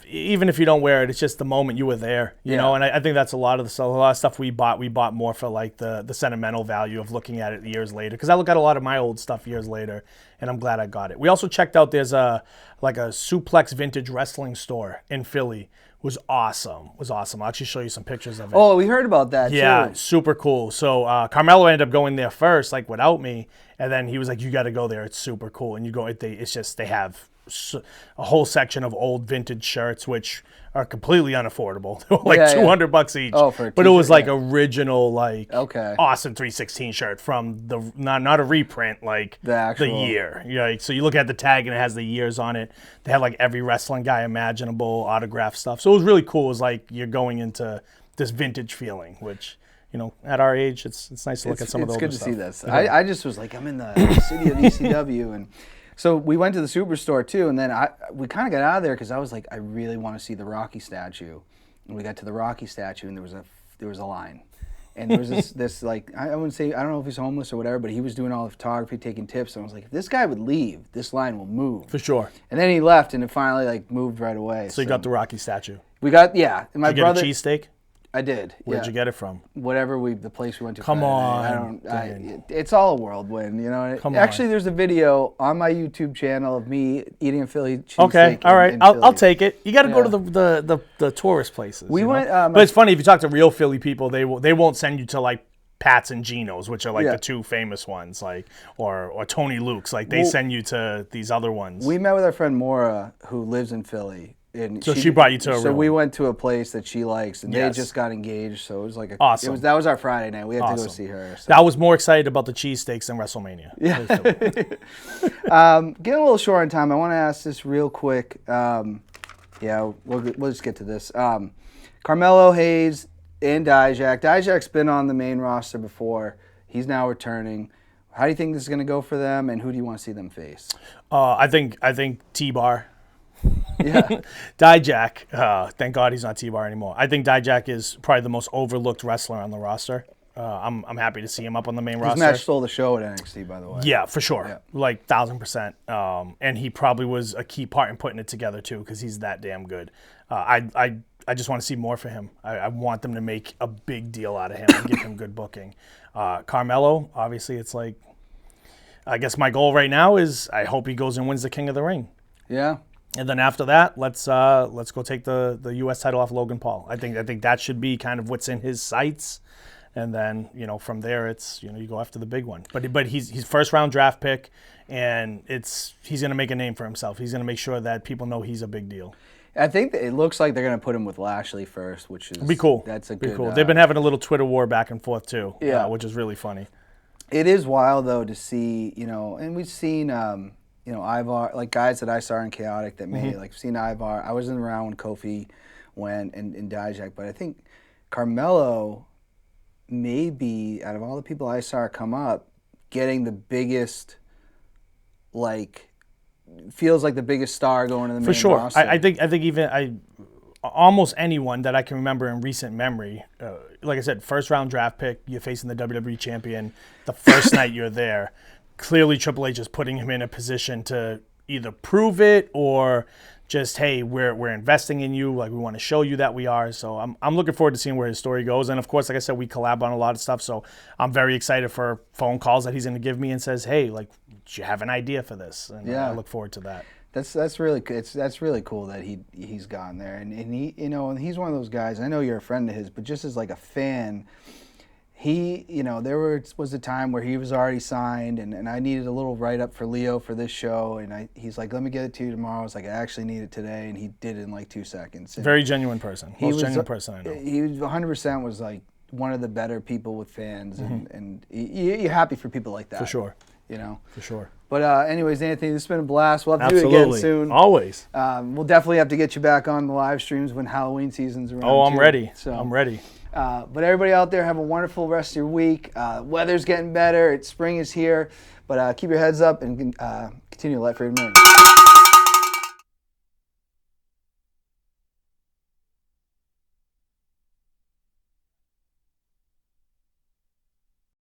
Even if you don't wear it, it's just the moment you were there, you know? And I think that's a lot of stuff we bought. We bought more for, like, the sentimental value of looking at it years later. Because I look at a lot of my old stuff years later, and I'm glad I got it. We also checked out, there's a Suplex Vintage Wrestling store in Philly. Was awesome. I'll actually show you some pictures of it. Oh, we heard about that, too. Yeah, super cool. So Carmelo ended up going there first, like, without me, and then he was like, you got to go there. It's super cool. And you go, it's just, they have a whole section of old vintage shirts, which are completely unaffordable. They were like $200 each. Oh, for a but it was like t-shirt, original, like, awesome 316 shirt from the, not a reprint, like the year. So you look at the tag and it has the years on it. They had like every wrestling guy imaginable, autograph stuff. So it was really cool. It was like you're going into this vintage feeling, which, at our age, it's nice to look at some of those stuff. It's good to see this. Yeah. I just was like, I'm in the city of ECW, and so we went to the Superstore too, and then we kind of got out of there because I was like, I really want to see the Rocky statue. And we got to the Rocky statue, and there was a line, and there was this like, I wouldn't say, I don't know if he's homeless or whatever, but he was doing all the photography, taking tips, and I was like, if this guy would leave, this line will move for sure. And then he left, and it finally like moved right away. So you got the Rocky statue. We got and my Did you brother. Get a cheesesteak? I did. Where'd you get it from? The place we went to. Come on. It's all a whirlwind, Actually, there's a video on my YouTube channel of me eating a Philly cheesesteak. Okay, all right, I'll take it. You got to go to the tourist places. We went, but it's funny if you talk to real Philly people, they won't send you to like Pat's and Geno's, which are like the two famous ones, like or Tony Luke's. Like they send you to these other ones. We met with our friend Maura, who lives in Philly. And so she brought you to a real one. We went to a place that she likes, and they just got engaged. So it was like awesome. That was our Friday night. We had to go see her. So. I was more excited about the cheesesteaks than WrestleMania. Yeah. Getting a little short on time. I want to ask this real quick. We'll just get to this. Carmelo Hayes and Dijack. Dijack's been on the main roster before. He's now returning. How do you think this is going to go for them, and who do you want to see them face? I think T-Bar. Yeah. Dijack, thank God he's not T-Bar anymore. I think Dijack is probably the most overlooked wrestler on the roster. I'm happy to see him up on the main His roster. match stole the show at NXT, by the way. Yeah, for sure. Yeah. Like 1,000%. And he probably was a key part in putting it together too, because he's that damn good. I just want to see more for him. I want them to make a big deal out of him and give him good booking. Carmelo, obviously, it's like, I guess my goal right now is I hope he goes and wins the King of the Ring. Yeah. And then after that, let's go take the U.S. title off Logan Paul. I think that should be kind of what's in his sights. And then, from there, it's, you go after the big one. But he's first round draft pick, and he's going to make a name for himself. He's going to make sure that people know he's a big deal. I think that it looks like they're going to put him with Lashley first, which is Be cool. That's a Be good. cool. They've been having a little Twitter war back and forth too, Yeah. Which is really funny. It is wild though to see, and we've seen, Ivar, like guys that I saw in Chaotic that made, like seen Ivar. I wasn't around when Kofi went and Dijack, but I think Carmelo may be, out of all the people I saw come up, getting the biggest, feels like the biggest star going to the main For sure. roster. I think even almost anyone that I can remember in recent memory, like I said, first round draft pick, you're facing the WWE champion the first night you're there. Clearly Triple H is putting him in a position to either prove it or just, hey, we're investing in you, like we want to show you that we are. So I'm looking forward to seeing where his story goes. And of course, like I said, we collab on a lot of stuff. So I'm very excited for phone calls that he's going to give me and says, hey, do you have an idea for this? And I look forward to that. That's really cool that he's gone there, and he and he's one of those guys. I know you're a friend of his, but just as like a fan, he there was a time where he was already signed, and I needed a little write up for Leo for this show, and he's like, let me get it to you tomorrow. I was like, I actually need it today, and he did it in like 2 seconds. And very genuine person, most genuine person I know. He was 100% was like one of the better people with fans, and you're happy for people like that. For sure. For sure. But anyways, Anthony, this has been a blast. We'll have to Absolutely. do it again soon. Always. We'll definitely have to get you back on the live streams when Halloween season's around. Oh, I'm too. ready. So, I'm ready. But everybody out there, have a wonderful rest of your week. Weather's getting better. Spring is here. But keep your heads up and continue to let freedom ring.